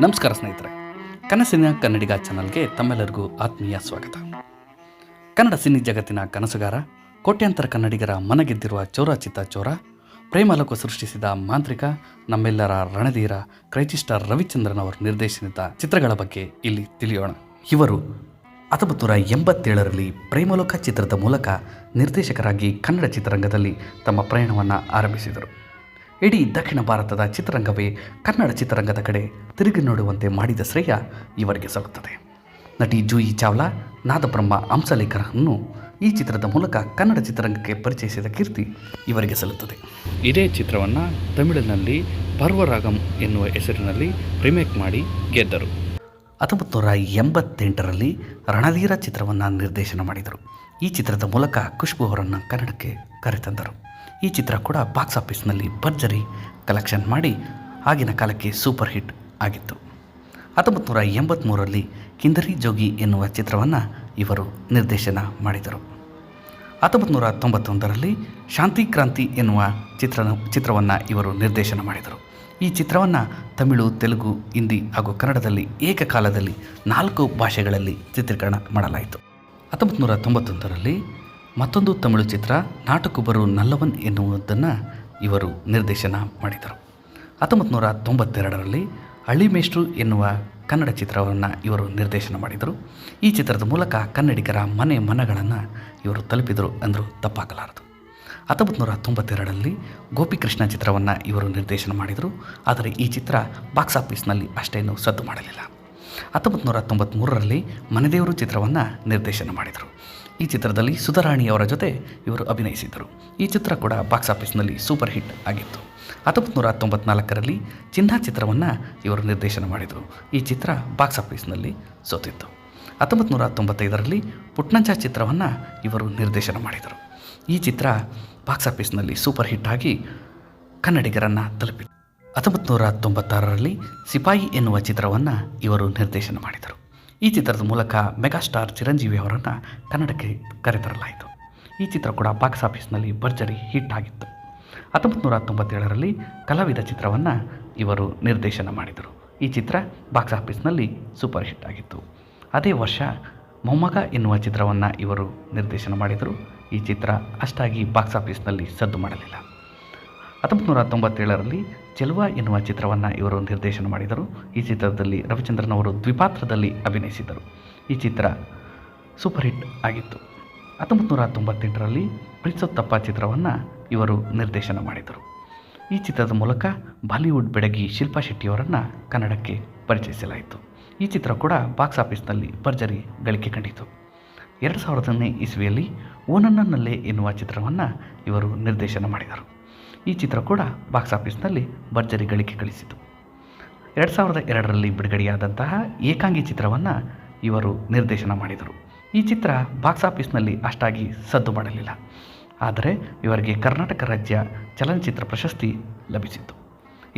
ನಮಸ್ಕಾರ ಸ್ನೇಹಿತರೆ, ಕನಸಿನ ಕನ್ನಡಿಗ ಚಾನಲ್ಗೆ ತಮ್ಮೆಲ್ಲರಿಗೂ ಆತ್ಮೀಯ ಸ್ವಾಗತ. ಕನ್ನಡ ಸಿನಿ ಜಗತ್ತಿನ ಕನಸುಗಾರ, ಕೋಟ್ಯಾಂತರ ಕನ್ನಡಿಗರ ಮನಗೆದ್ದಿರುವ ಚೋರಾಚಿತ್ತ ಚೋರ, ಪ್ರೇಮಲೋಕ ಸೃಷ್ಟಿಸಿದ ಮಾಂತ್ರಿಕ, ನಮ್ಮೆಲ್ಲರ ರಣಧೀರ ಕ್ರೇಜಿ ಸ್ಟಾರ್ ರವಿಚಂದ್ರನ್ ಅವರು ನಿರ್ದೇಶಿಸಿದ ಚಿತ್ರಗಳ ಬಗ್ಗೆ ಇಲ್ಲಿ ತಿಳಿಯೋಣ. ಇವರು 1987ರಲ್ಲಿ ಪ್ರೇಮಲೋಕ ಚಿತ್ರದ ಮೂಲಕ ನಿರ್ದೇಶಕರಾಗಿ ಕನ್ನಡ ಚಿತ್ರರಂಗದಲ್ಲಿ ತಮ್ಮ ಪ್ರಯಾಣವನ್ನು ಆರಂಭಿಸಿದರು. ಇಡೀ ದಕ್ಷಿಣ ಭಾರತದ ಚಿತ್ರರಂಗವೇ ಕನ್ನಡ ಚಿತ್ರರಂಗದ ಕಡೆ ತಿರುಗಿ ನೋಡುವಂತೆ ಮಾಡಿದ ಶ್ರೇಯ ಇವರಿಗೆ ಸಲ್ಲುತ್ತದೆ. ನಟಿ ಜೂಹಿ ಚಾವ್ಲಾ, ನಾದಬ್ರಹ್ಮ ಹಂಸಲೇಖರನ್ನು ಈ ಚಿತ್ರದ ಮೂಲಕ ಕನ್ನಡ ಚಿತ್ರರಂಗಕ್ಕೆ ಪರಿಚಯಿಸಿದ ಕೀರ್ತಿ ಇವರಿಗೆ ಸಲ್ಲುತ್ತದೆ. ಇದೇ ಚಿತ್ರವನ್ನು ತಮಿಳಿನಲ್ಲಿ ಪರ್ವರಾಗಂ ಎನ್ನುವ ಹೆಸರಿನಲ್ಲಿ ರಿಮೇಕ್ ಮಾಡಿ ಗೆದ್ದರು. 1988ರಲ್ಲಿ ರಣಧೀರ ಚಿತ್ರವನ್ನು ನಿರ್ದೇಶನ ಮಾಡಿದರು. ಈ ಚಿತ್ರದ ಮೂಲಕ ಖುಷ್ಬು ಅವರನ್ನು ಕನ್ನಡಕ್ಕೆ ಕರೆತಂದರು. ಈ ಚಿತ್ರ ಕೂಡ ಬಾಕ್ಸ್ ಆಫೀಸ್ನಲ್ಲಿ ಭರ್ಜರಿ ಕಲೆಕ್ಷನ್ ಮಾಡಿ ಆಗಿನ ಕಾಲಕ್ಕೆ ಸೂಪರ್ ಹಿಟ್ ಆಗಿತ್ತು. 1983ರಲ್ಲಿ ಕಿಂದರಿ ಜೋಗಿ ಎನ್ನುವ ಚಿತ್ರವನ್ನು ಇವರು ನಿರ್ದೇಶನ ಮಾಡಿದರು. 1991ರಲ್ಲಿ ಶಾಂತಿ ಕ್ರಾಂತಿ ಎನ್ನುವ ಚಿತ್ರವನ್ನು ಇವರು ನಿರ್ದೇಶನ ಮಾಡಿದರು. ಈ ಚಿತ್ರವನ್ನು ತಮಿಳು, ತೆಲುಗು, ಹಿಂದಿ ಹಾಗೂ ಕನ್ನಡದಲ್ಲಿ ಏಕಕಾಲದಲ್ಲಿ 4 ಭಾಷೆಗಳಲ್ಲಿ ಚಿತ್ರೀಕರಣ ಮಾಡಲಾಯಿತು. 1991ರಲ್ಲಿ ಮತ್ತೊಂದು ತಮಿಳು ಚಿತ್ರ ನಾಟಕುಬರು ನಲ್ಲವನ್ ಎನ್ನುವುದನ್ನು ಇವರು ನಿರ್ದೇಶನ ಮಾಡಿದರು. 1992ರಲ್ಲಿ ಹಳ್ಳಿಮೇಷ್ಟ್ರು ಎನ್ನುವ ಕನ್ನಡ ಚಿತ್ರವನ್ನು ಇವರು ನಿರ್ದೇಶನ ಮಾಡಿದರು. ಈ ಚಿತ್ರದ ಮೂಲಕ ಕನ್ನಡಿಗರ ಮನೆ ಮನಗಳನ್ನು ಇವರು ತಲುಪಿದರು ಅಂದರೂ ತಪ್ಪಾಗಲಾರದು. 1992ರಲ್ಲಿ ಗೋಪಿಕೃಷ್ಣ ಚಿತ್ರವನ್ನು ಇವರು ನಿರ್ದೇಶನ ಮಾಡಿದರು. ಆದರೆ ಈ ಚಿತ್ರ ಬಾಕ್ಸ್ ಆಫೀಸ್ನಲ್ಲಿ ಅಷ್ಟೇನೂ ಸದ್ದು ಮಾಡಲಿಲ್ಲ. 1993ರಲ್ಲಿ ಮನೆದೇವರು ಚಿತ್ರವನ್ನು ನಿರ್ದೇಶನ ಮಾಡಿದರು. ಈ ಚಿತ್ರದಲ್ಲಿ ಸುಧಾರಾಣಿಯವರ ಜೊತೆ ಇವರು ಅಭಿನಯಿಸಿದರು. ಈ ಚಿತ್ರ ಕೂಡ ಬಾಕ್ಸ್ ಆಫೀಸ್ನಲ್ಲಿ ಸೂಪರ್ ಹಿಟ್ ಆಗಿತ್ತು. 1994ರಲ್ಲಿ ಚಿನ್ನ ಚಿತ್ರವನ್ನು ಇವರು ನಿರ್ದೇಶನ ಮಾಡಿದರು. ಈ ಚಿತ್ರ ಬಾಕ್ಸ್ ಆಫೀಸ್ನಲ್ಲಿ ಸೋತಿತ್ತು. 1995ರಲ್ಲಿ ಪುಟ್ನಂಚ ಚಿತ್ರವನ್ನು ಇವರು ನಿರ್ದೇಶನ ಮಾಡಿದರು. ಈ ಚಿತ್ರ ಬಾಕ್ಸ್ ಆಫೀಸ್ನಲ್ಲಿ ಸೂಪರ್ ಹಿಟ್ ಆಗಿ ಕನ್ನಡಿಗರನ್ನು ತಲುಪಿತು. 1996ರಲ್ಲಿ ಸಿಪಾಯಿ ಎನ್ನುವ ಚಿತ್ರವನ್ನು ಇವರು ನಿರ್ದೇಶನ ಮಾಡಿದರು. ಈ ಚಿತ್ರದ ಮೂಲಕ ಮೆಗಾಸ್ಟಾರ್ ಚಿರಂಜೀವಿ ಅವರನ್ನು ಕನ್ನಡಕ್ಕೆ ಕರೆತರಲಾಯಿತು. ಈ ಚಿತ್ರ ಕೂಡ ಬಾಕ್ಸ್ ಆಫೀಸ್ನಲ್ಲಿ ಭರ್ಜರಿ ಹಿಟ್ ಆಗಿತ್ತು. 1997ರಲ್ಲಿ ಕಲಾವಿದ ಚಿತ್ರವನ್ನು ಇವರು ನಿರ್ದೇಶನ ಮಾಡಿದರು. ಈ ಚಿತ್ರ ಬಾಕ್ಸ್ ಆಫೀಸ್ನಲ್ಲಿ ಸೂಪರ್ ಹಿಟ್ ಆಗಿತ್ತು. ಅದೇ ವರ್ಷ ಮೊಮ್ಮಗ ಎನ್ನುವ ಚಿತ್ರವನ್ನು ಇವರು ನಿರ್ದೇಶನ ಮಾಡಿದರು. ಈ ಚಿತ್ರ ಅಷ್ಟಾಗಿ ಬಾಕ್ಸ್ ಆಫೀಸ್ನಲ್ಲಿ ಸದ್ದು ಮಾಡಲಿಲ್ಲ. 1997ರಲ್ಲಿ ಚೆಲುವ ಎನ್ನುವ ಚಿತ್ರವನ್ನು ಇವರು ನಿರ್ದೇಶನ ಮಾಡಿದರು. ಈ ಚಿತ್ರದಲ್ಲಿ ರವಿಚಂದ್ರನ್ ಅವರು ದ್ವಿಪಾತ್ರದಲ್ಲಿ ಅಭಿನಯಿಸಿದರು. ಈ ಚಿತ್ರ ಸೂಪರ್ ಹಿಟ್ ಆಗಿತ್ತು. 1998ರಲ್ಲಿ ಪ್ರೀತ್ಸೋತ್ತಪ್ಪ ಚಿತ್ರವನ್ನು ಇವರು ನಿರ್ದೇಶನ ಮಾಡಿದರು. ಈ ಚಿತ್ರದ ಮೂಲಕ ಬಾಲಿವುಡ್ ಬೆಡಗಿ ಶಿಲ್ಪಾ ಶೆಟ್ಟಿಯವರನ್ನು ಕನ್ನಡಕ್ಕೆ ಪರಿಚಯಿಸಲಾಯಿತು. ಈ ಚಿತ್ರ ಕೂಡ ಬಾಕ್ಸ್ ಆಫೀಸ್ನಲ್ಲಿ ಭರ್ಜರಿ ಗಳಿಕೆ ಕಂಡಿತು. 2000ನೇ ಇಸ್ವಿಯಲ್ಲಿ ಓನನ್ನಲ್ಲೇ ಎನ್ನುವ ಚಿತ್ರವನ್ನು ಇವರು ನಿರ್ದೇಶನ ಮಾಡಿದರು. ಈ ಚಿತ್ರ ಕೂಡ ಬಾಕ್ಸ್ ಆಫೀಸ್ನಲ್ಲಿ ಭರ್ಜರಿ ಗಳಿಕೆ ಗಳಿಸಿತು. 2002ರಲ್ಲಿ ಬಿಡುಗಡೆಯಾದಂತಹ ಏಕಾಂಗಿ ಚಿತ್ರವನ್ನು ಇವರು ನಿರ್ದೇಶನ ಮಾಡಿದರು. ಈ ಚಿತ್ರ ಬಾಕ್ಸ್ ಆಫೀಸ್ನಲ್ಲಿ ಅಷ್ಟಾಗಿ ಸದ್ದು ಮಾಡಲಿಲ್ಲ. ಆದರೆ ಇವರಿಗೆ ಕರ್ನಾಟಕ ರಾಜ್ಯ ಚಲನಚಿತ್ರ ಪ್ರಶಸ್ತಿ ಲಭಿಸಿತು.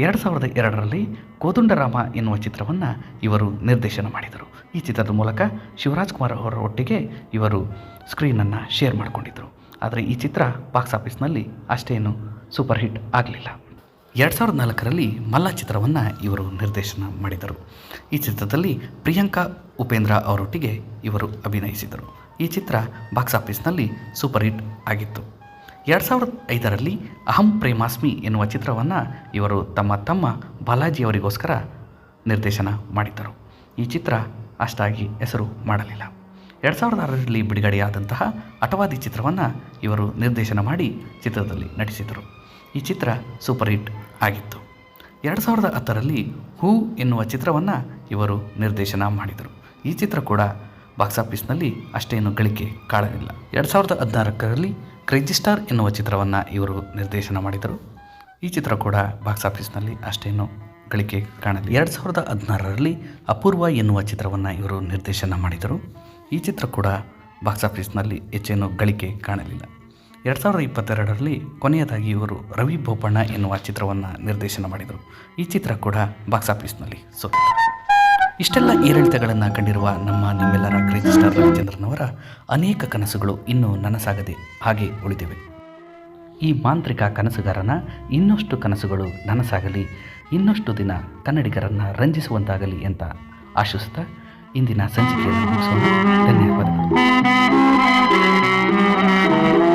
2002ರಲ್ಲಿ ಕೋದಂಡರಾಮ ಎನ್ನುವ ಚಿತ್ರವನ್ನು ಇವರು ನಿರ್ದೇಶನ ಮಾಡಿದರು. ಈ ಚಿತ್ರದ ಮೂಲಕ ಶಿವರಾಜ್ ಕುಮಾರ್ ಅವರ ಒಟ್ಟಿಗೆ ಇವರು ಸ್ಕ್ರೀನನ್ನು ಶೇರ್ ಮಾಡಿಕೊಂಡಿದ್ದರು. ಆದರೆ ಈ ಚಿತ್ರ ಬಾಕ್ಸ್ ಆಫೀಸ್ನಲ್ಲಿ ಅಷ್ಟೇನು ಸೂಪರ್ ಹಿಟ್ ಆಗಲಿಲ್ಲ. 2004ರಲ್ಲಿ ಮಲ್ಲ ಚಿತ್ರವನ್ನು ಇವರು ನಿರ್ದೇಶನ ಮಾಡಿದರು. ಈ ಚಿತ್ರದಲ್ಲಿ ಪ್ರಿಯಾಂಕಾ ಉಪೇಂದ್ರ ಅವರೊಟ್ಟಿಗೆ ಇವರು ಅಭಿನಯಿಸಿದರು. ಈ ಚಿತ್ರ ಬಾಕ್ಸ್ ಆಫೀಸ್ನಲ್ಲಿ ಸೂಪರ್ ಹಿಟ್ ಆಗಿತ್ತು. 2005ರಲ್ಲಿ ಅಹಂ ಪ್ರೇಮಾಸ್ಮಿ ಎನ್ನುವ ಚಿತ್ರವನ್ನು ಇವರು ತಮ್ಮ ಬಾಲಾಜಿಯವರಿಗೋಸ್ಕರ ನಿರ್ದೇಶನ ಮಾಡಿದ್ದರು. ಈ ಚಿತ್ರ ಅಷ್ಟಾಗಿ ಹೆಸರು ಮಾಡಲಿಲ್ಲ. 2006ರಲ್ಲಿ ಬಿಡುಗಡೆಯಾದಂತಹ ಅಟವಾದಿ ಚಿತ್ರವನ್ನು ಇವರು ನಿರ್ದೇಶನ ಮಾಡಿ ಚಿತ್ರದಲ್ಲಿ ನಟಿಸಿದರು. ಈ ಚಿತ್ರ ಸೂಪರ್ ಹಿಟ್ ಆಗಿತ್ತು. 2010ರಲ್ಲಿ ಹೂ ಎನ್ನುವ ಚಿತ್ರವನ್ನು ಇವರು ನಿರ್ದೇಶನ ಮಾಡಿದರು. ಈ ಚಿತ್ರ ಕೂಡ ಬಾಕ್ಸ್ ಆಫೀಸ್ನಲ್ಲಿ ಅಷ್ಟೇನು ಗಳಿಕೆ ಕಾಣಲಿಲ್ಲ. 2014ರಲ್ಲಿ ಕ್ರೇಜಿ ಸ್ಟಾರ್ ಎನ್ನುವ ಚಿತ್ರವನ್ನು ಇವರು ನಿರ್ದೇಶನ ಮಾಡಿದರು. ಈ ಚಿತ್ರ ಕೂಡ ಬಾಕ್ಸ್ ಆಫೀಸ್ನಲ್ಲಿ ಅಷ್ಟೇನು ಗಳಿಕೆ ಕಾಣಲಿಲ್ಲ. 2016ರಲ್ಲಿ ಅಪೂರ್ವ ಎನ್ನುವ ಚಿತ್ರವನ್ನು ಇವರು ನಿರ್ದೇಶನ ಮಾಡಿದರು. ಈ ಚಿತ್ರ ಕೂಡ ಬಾಕ್ಸ್ ಆಫೀಸ್ನಲ್ಲಿ ಹೆಚ್ಚೇನು ಗಳಿಕೆ ಕಾಣಲಿಲ್ಲ. 2022ರಲ್ಲಿ ಕೊನೆಯದಾಗಿ ಇವರು ರವಿ ಬೋಪಣ್ಣ ಎನ್ನುವ ಚಿತ್ರವನ್ನು ನಿರ್ದೇಶನ ಮಾಡಿದರು. ಈ ಚಿತ್ರ ಕೂಡ ಬಾಕ್ಸ್ ಆಫೀಸ್ನಲ್ಲಿ ಸೋತಿತು. ಇಷ್ಟೆಲ್ಲ ಏರಿಳಿತಗಳನ್ನು ಕಂಡಿರುವ ನಿಮ್ಮೆಲ್ಲರ ಕ್ರೇಜಿ ಸ್ಟಾರ್ ರವಿಚಂದ್ರನ್ ಅವರ ಅನೇಕ ಕನಸುಗಳು ಇನ್ನೂ ನನಸಾಗದೆ ಹಾಗೆ ಉಳಿದಿವೆ. ಈ ಮಾಂತ್ರಿಕ ಕನಸುಗಾರನ ಇನ್ನಷ್ಟು ಕನಸುಗಳು ನನಸಾಗಲಿ, ಇನ್ನಷ್ಟು ದಿನ ಕನ್ನಡಿಗರನ್ನು ರಂಜಿಸುವಂತಾಗಲಿ ಅಂತ ಆಶಿಸ್ತಾ ಇಂದಿನ ಸಂಚಿಕೆಯನ್ನು ಮುಗಿಸೋಣ. ಧನ್ಯವಾದಗಳು.